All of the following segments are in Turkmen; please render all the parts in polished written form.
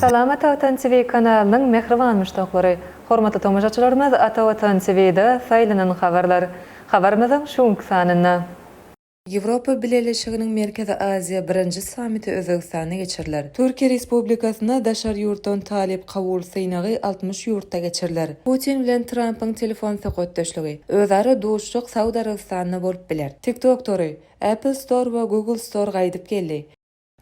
Salamat Atan TV kanalının mehriban müştaqlary. Hormatly tomoshaçylarymyz, Atan TV'de saýlanan habarlar. Habarymyzyň şuňky sanyna. Ýewropa Birleşiginiň Merkezi Aziýa birinji samiti Özbegistanda geçiriler. Türkiýe Respublikasyna daşar ýurtdan talip kabul synagy 60 ýurtda geçiriler. Putin bilen Trumpyň telefon söhbetdeşligi özara duşluk Saudy Arabistanynda bolup biler. TikTok'tory Apple Store we Google Store gaýdyp geldi.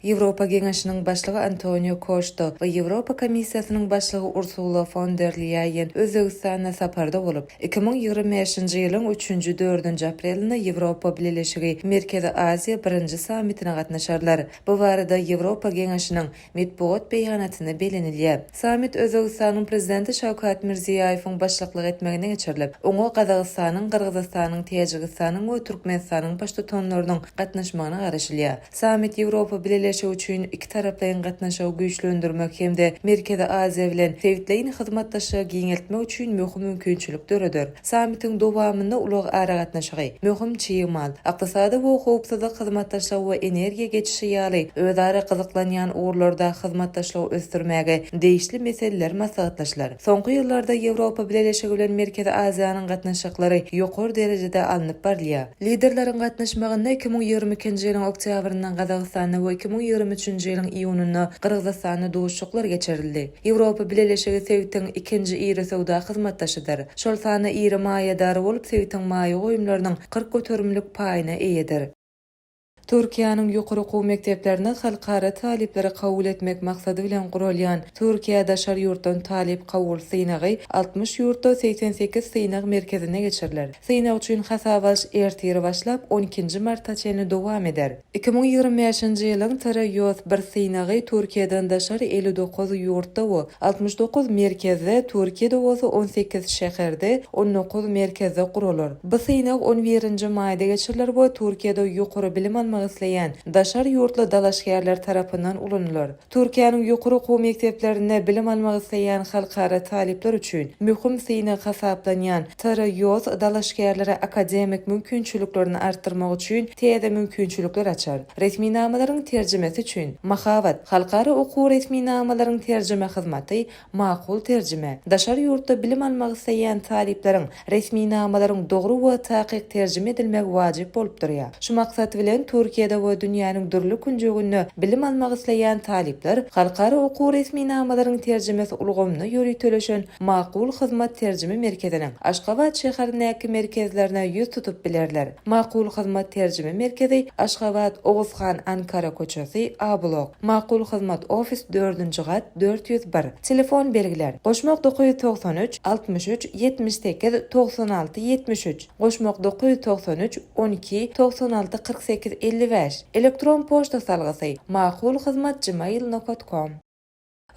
Ýewropa Geňeşiniň başlygy Antonio Costa we Ýewropa Komissiýasynyň başlygy Ursula von der Leyen Özbegistana saparda bolup, 2025-nji ýylyň 3-4 aprelinde Ýewropa Birleşigi Merkezi Aziýa birinji samitine gatnaşarlar. Bu barada Ýewropa Geňeşiniň medpuat beýanatyny belenilýär. Samit Özbegistanyň prezidenti Şawkat Mirziýoýewiň başlyklyk etmegine geçirilip, oňa Gazagystanyň, Kyrgyzstanyň, Täjikistanyň we Türkmenistanyň başlyklarynyň gatnaşmagyna garaşylýar. Samit Ýewropa Birleşigi üçin iki taraplaryň gatnaşygy güýçlendirmek hemde Merkezi Aziýa bilen tewitleýin hyzmatdaşlygy giňeltmek üçin möhüm mümkinçilik döredir. Samitiň dowamynda ulag ara gatnaşygy, möhüm çyýmal, aqtasady we howpsuzlyk hyzmatdaşlygy we energiýa geçişi ýaly özara gyzyklanýan urlarda hyzmatdaşlygy ösdürmäge değişli meseleler maslahatlaşylar. Soňky ýyllarda Ýewropa Birleşigi bilen Merkezi Aziýanyň gatnaşyklary ýokary derejede alınıp barlýar. Liderleriň gatnaşmagynda 2022-nji ýylyň oktýabryndan Gazagystanda we 2023-nji ýylyň iýunynda Kyrgyzstanda duşluklar geçirildi. Ýewropa Birleşigi Sewitiň ikinji iri sowda hyzmatdaşydyr. Şol sany iri maýadary bolup Sewitiň maýa goýumlarynyň 40 götürümlik paýyna eýedir. Türkiýanyň ýokary okuw mekdeplerine halkara talipleri kabul etmek maksady bilen gurulýan Türkiýa daşar ýurtdan talip kabul synagy 60 ýurtda 88 synag merkezine geçiriler. Synag üçin hasabalaş ertiri başlap 12-nji martda çenli dowam eder. 2025-nji ýylyň ýoz bir synagy Türkiýeden daşar 59 ýurtda we 69 merkezde, Türkiýede bolsa 18 şäherde, 19 merkezde gurulur. Bu synag 11-nji maýda geçiriler we Türkiýede ýokary bilim isleýän daşar ýurtly dalaşgärler tarapyndan ulanylýar. Türkiýanyň ýokary okuw mekdeplerinde bilim almak isleýän halkara talipler üçin möhüm syna hasaplanýan ýoz dalaşgärlere akademik mümkinçiliklerini artdyrmak üçin täze mümkinçilikler açar. Resminamalaryň terjimesi üçin Mahavat halkara okuw resminamalaryň terjime hyzmaty makul terjime. Daşar ýurtda bilim almak isleýän talipleriň resminamalaryň dogry we takyk terjime edilmek wajyp bolup durýar. Şu maksat bilen Türkiýede we dünýäniň dürli künjeginde bilim almak isleýän talipler halkara okuw resminamalaryň terjimesi ulgamyny ýöri töleşen makul hyzmat terjime merkezine Aşgabat şäherindäki merkezlerine ýüz tutup bilerler. Makul hyzmat terjime merkezi Aşgabat Oguzhan Ankara köçesi A-blok. Makul hyzmat ofis 4-nji gat 401. Telefon belgiler: Goşmak 993 63 78 96 73. Goşmak 993 12 96 48 55. Elektron poçta salgasy makulhyzmat@gmail.com.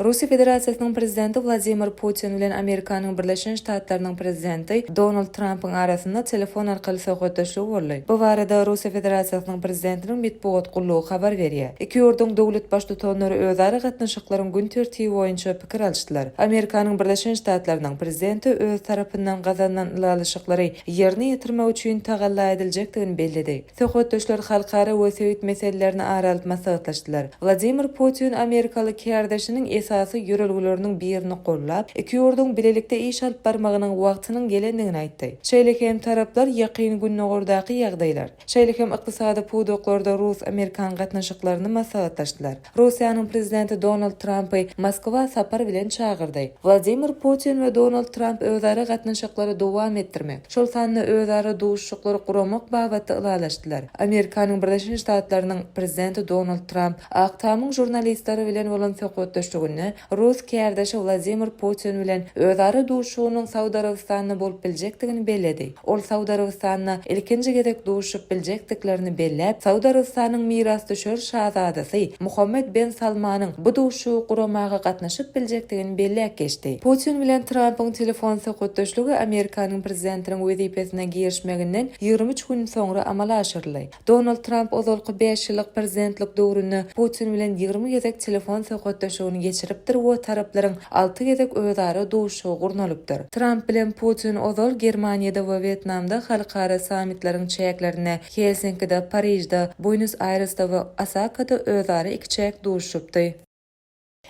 Russiya Federasiýasynyň prezidenti Vladimir Putin bilen Amerikanyň Birleşen Ştatlarynyň prezidenti Donald Trumpyň arasynda telefon arkaly söhbetdeşlik boldy. Bu barada Russiya Federasiýasynyň prezidentiniň medpuat gullugy habar berýär. Iki ýurdun dowlat başlyklary özara gatnaşyklaryň gün tertibi boýunça pikir alşdylar. Amerikanyň Birleşen Ştatlarynyň prezidenti öz tarapyndan gazanan ýalyşyklary ýerine ýetirmek üçin tagalla ediljekdigini bellidi. Söhbetdeşler halkara we sewit meselelerini aralyp maslahatlaşdylar. Vladimir Putin Amerikaly kärdeşiniň esasy ýörelgileriniň birini gollap, iki ýurdun bilelikde iş alyp barmagynyň wagtynyň gelendigini aýtdy. Şeýlekem taraplar ýakyn günnägordaky ýagdaýlar, şeýlekem ykdysady pudoklarda Rus-Amerikan gatnaşyklaryny maslahatlaşdylar. Russiýanyň prezidenti Donald Trumpy Moskwa sapar bilen çagyrdy. Vladimir Putin we Donald Trump özara gatnaşyklary dowam etdirmek, şol sany özara duşuşyklary guramak babatda ılalaşdylar. Amerikanyň Birleşen Ştatlarynyň prezidenti Donald Trump Aktamyň jurnalistleri bilen bolan söhbetdeşligini Rus kärdeşi Vladimir Putin bilen özara duşugynyň Saudy Arabistanyna bolup biljekdigini belledi. Ol Saudy Arabistanyna ilkinji gedek duşup biljekdiklerini belläp, Saudy Arabistanynyň mirasdaşy şahzadasy Muhammed bin Salmanyň bu duşugy guramaga gatnaşyp biljekdigini belläp geçdi. Putin bilen Trumpyň telefon söhbetdeşligi Amerikanyň prezidentiniň wezipesine girişmeginden 23 gün soňra amala aşyryldy. Donald Trump ozalky 5 ýyllyk prezidentlik döwründe Putin bilen 20 gezek telefon söhbetdeşigini geçiripdir we taraplaryň 6 gezek özara duşugy gurnalypdyr. Trump bilen Putin ozal Germaniýada we Vietnamda halkara samitleriň çäklerine, Helsinki'de, Parijda, Buenos Aires'da we Osaka'da özara iki çäk duşupdy.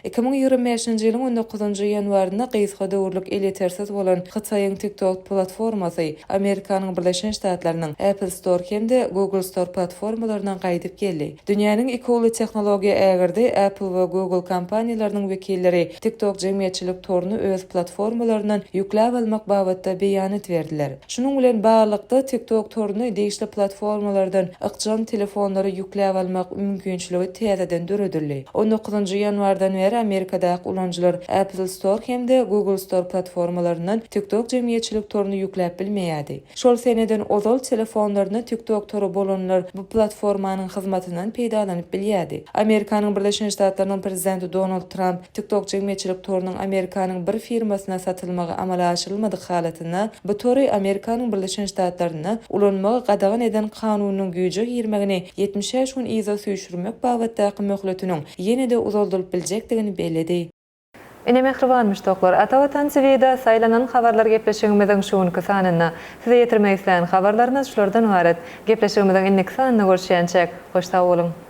2025-nji ýylyň 19-njy ýanwaryna gysga döwürlük elitersiz bolan Hyçaýyň TikTok platformasy Amerikanyň Birleşen Ştatlarynyň Apple Store hemde Google Store platformalaryndan gaýdyp geldi. Dünýäniň iki uly tehnologiýa ägirdi Apple we Google kompaniýalarynyň wekilleri TikTok jemgyýetçilik toruny öz platformalaryndan ýükläp almak babatda beýanat berdiler. Şunuň bilen baglanykda TikTok toruny degişli platformalardan ykjam telefonlary ýükläp almak mümkinçiligi täzeden döredildi. 19-njy ýanwardan beri Amerikadaky ulanjylar Apple Store hemde Google Store platformalaryndan TikTok jemgyýetçilik toruny ýükläp bilmeýärdi. Şol seneden ozal telefonlaryna TikTok toru bolanlar bu platformanyň hyzmatynyň peýdalanyp bilýärdi. Amerikanyň Birleşen Ştatlarynyň prezidenti Donald Trump TikTok jemgyýetçilik torunyň Amerikanyň bir firmasyna satylmagy amala aşyrylmady halatyna bu tory Amerikanyň Birleşen Ştatlaryna ulanmagy gadagan eden kanunyň güýje girmegini 70 gün iza süýşürmek babatdaky möhletiniň ýene-de uzaldyryp biljekdigini bellädi. Ine mehriban müştoklar, Atawatan TV'de saylanan habarlar gepleşigimizin şuňky sanyna size ýetirmek isleýän habarlarymyz şulardan ibaret. Gepleşigimizin innik sanyna görüşýänçek hoş sag bolun.